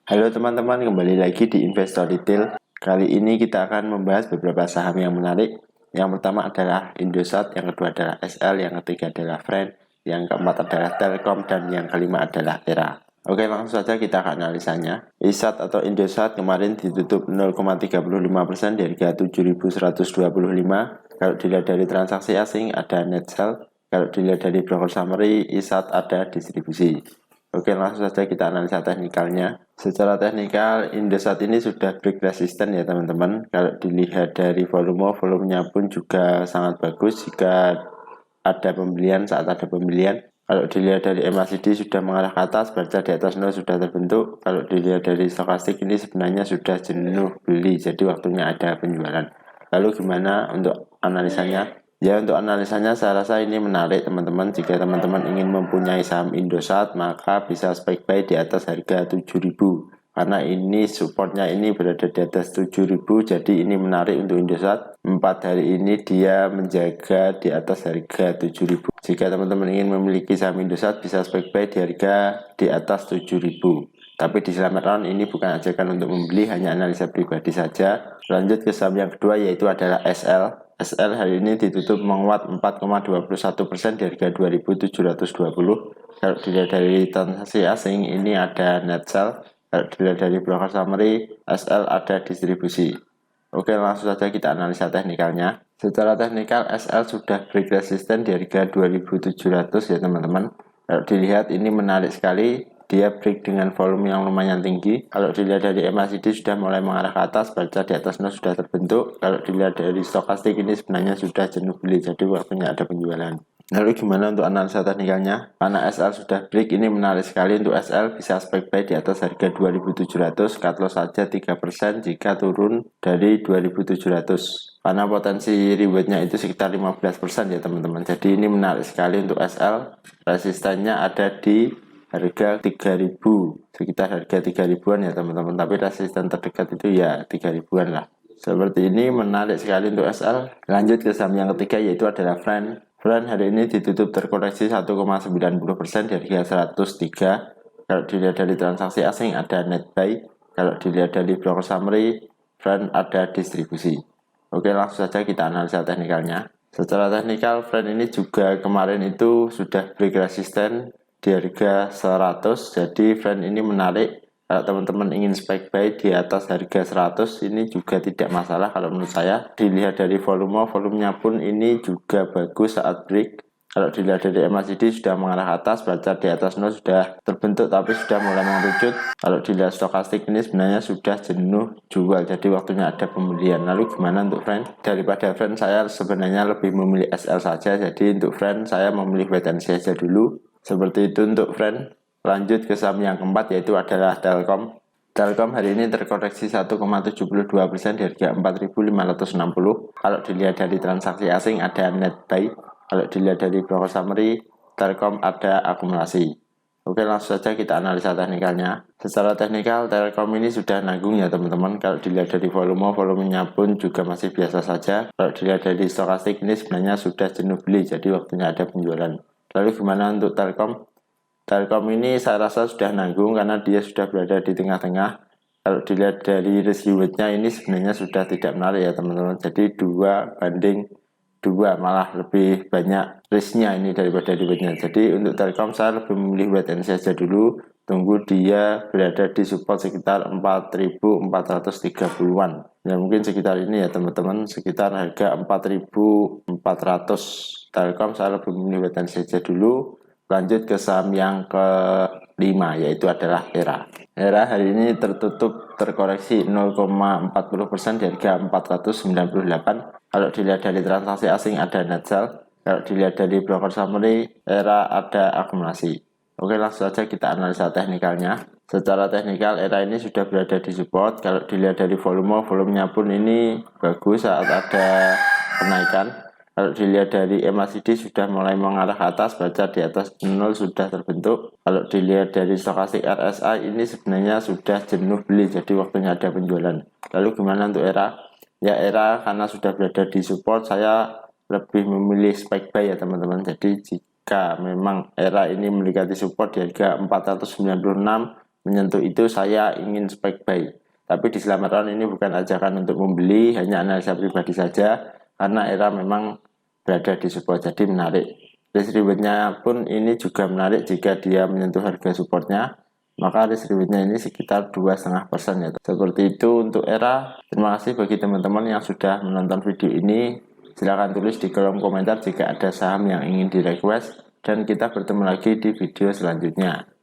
Halo teman-teman, kembali lagi di Investor Detail. Kali ini kita akan membahas beberapa saham yang menarik. Yang pertama adalah Indosat, yang kedua adalah SL, yang ketiga adalah Friend, yang keempat adalah Telkom, dan yang kelima adalah Era. Oke, langsung saja kita akan analisanya. ISAT atau Indosat kemarin ditutup 0,35% di harga 7.125. Kalau dilihat dari transaksi asing ada net sell. Kalau dilihat dari broker summary, ISAT ada distribusi. Oke, langsung saja kita analisa teknikalnya. Secara teknikal, Indosat ini sudah break resisten ya teman-teman. Kalau dilihat dari volumenya pun juga sangat bagus jika ada pembelian, saat ada pembelian. Kalau dilihat dari MACD sudah mengarah ke atas, baca di atas nol sudah terbentuk. Kalau dilihat dari stokastik ini sebenarnya sudah jenuh beli, jadi waktunya ada penjualan. Lalu gimana untuk analisanya? Ya, untuk analisanya saya rasa ini menarik teman-teman. Jika teman-teman ingin mempunyai saham Indosat, maka bisa spike buy di atas harga 7.000. Karena ini supportnya ini berada di atas 7.000, jadi ini menarik untuk Indosat. 4 hari ini dia menjaga di atas harga 7.000. Jika teman-teman ingin memiliki saham Indosat, bisa spike buy di harga di atas 7.000. Tapi di Selamat Round ini bukan ajakan untuk membeli, hanya analisa pribadi saja. Lanjut ke saham yang kedua, yaitu adalah SL. SL hari ini ditutup menguat 4,21% di harga 2.720. Kalau dilihat dari transaksi asing ini ada net sell. Kalau dilihat dari broker summary, SL ada distribusi. Oke, langsung saja kita analisa teknikalnya. Secara teknikal SL sudah break resisten di harga 2.700 ya teman-teman. Kalau dilihat ini menarik sekali. Dia break dengan volume yang lumayan tinggi. Kalau dilihat dari MACD sudah mulai mengarah ke atas, baca di atas nol sudah terbentuk. Kalau dilihat dari stokastik ini sebenarnya sudah jenuh beli, jadi waktunya ada penjualan. Lalu gimana untuk analisa teknikalnya? Karena SL sudah break, ini menarik sekali untuk SL, bisa spike buy di atas harga 2.700, cut loss saja 3% jika turun dari 2.700. Karena potensi rewardnya itu sekitar 15% ya teman-teman. Jadi ini menarik sekali untuk SL. Resistannya ada di harga 3.000, sekitar harga 3.000-an ya teman-teman, tapi resisten terdekat itu ya 3.000-an lah. Seperti ini menarik sekali untuk SL. Lanjut ke saham yang ketiga, yaitu adalah Friend. Friend hari ini ditutup terkoreksi 1,90% dari harga 103. Kalau dilihat dari transaksi asing ada net buy. Kalau dilihat dari broker summary, Friend ada distribusi. Oke, langsung saja kita analisa teknikalnya. Secara teknikal, Friend ini juga kemarin itu sudah break resisten di harga 100, jadi Friend ini menarik. Kalau teman-teman ingin spike buy di atas harga 100, ini juga tidak masalah kalau menurut saya. Dilihat dari volumenya pun ini juga bagus saat break. Kalau dilihat dari MACD sudah mengarah ke atas, baca di atas nol sudah terbentuk tapi sudah mulai mengerucut. Kalau dilihat stokastik ini sebenarnya sudah jenuh jual, jadi waktunya ada pembelian. Lalu gimana untuk Friend? Daripada Friend saya sebenarnya lebih memilih SL saja, jadi untuk Friend saya memilih wait and see saja dulu. Seperti itu untuk Friend. Lanjut ke saham yang keempat, yaitu adalah Telkom. Telkom hari ini terkoreksi 1,72% di harga 4.560. Kalau dilihat dari transaksi asing ada net buy. Kalau dilihat dari broker summary, Telkom ada akumulasi. Oke, langsung saja kita analisa teknikalnya. Secara teknikal, Telkom ini sudah nanggung ya teman-teman. Kalau dilihat dari volumenya pun juga masih biasa saja. Kalau dilihat dari stokastik ini sebenarnya sudah jenuh beli, jadi waktunya ada penjualan. Lalu gimana untuk Telkom? Telkom ini saya rasa sudah nanggung karena dia sudah berada di tengah-tengah. Kalau dilihat dari risk rewardnya ini sebenarnya sudah tidak menarik ya teman-teman. Jadi 2 banding 2, malah lebih banyak risknya ini daripada rewardnya. Jadi untuk Telkom saya lebih memilih wait and see saja dulu. Tunggu dia berada di support sekitar 4.430-an. Ya mungkin sekitar ini ya teman-teman, sekitar harga 4.400. Telkom saya lebih memilih wait and see saja dulu. Lanjut ke saham yang kelima, yaitu adalah Era. Era hari ini tertutup terkoreksi 0,40% dari harga 498. Kalau dilihat dari transaksi asing ada net sell. Kalau dilihat dari broker summary, Era ada akumulasi. Oke, langsung saja kita analisa teknikalnya. Secara teknikal Era ini sudah berada di support. Kalau dilihat dari volumenya pun ini bagus saat ada kenaikan. Kalau dilihat dari MACD sudah mulai mengarah ke atas, baca di atas nol sudah terbentuk. Kalau dilihat dari stokastik RSI ini sebenarnya sudah jenuh beli, jadi waktunya ada penjualan. Lalu gimana untuk Era? Ya Era karena sudah berada di support, saya lebih memilih spike buy ya teman-teman. Jadi jika memang Era ini mendekati support di harga 496, menyentuh itu saya ingin spek buy. Tapi di selamat round ini bukan ajakan untuk membeli, hanya analisa pribadi saja, karena era memang berada di support, jadi menarik. Risk rewardnya pun ini juga menarik jika dia menyentuh harga supportnya, maka risk rewardnya ini sekitar 2,5% ya. Seperti itu untuk era. Terima kasih bagi teman-teman yang sudah menonton video ini. Silahkan tulis di kolom komentar jika ada saham yang ingin di request, dan kita bertemu lagi di video selanjutnya.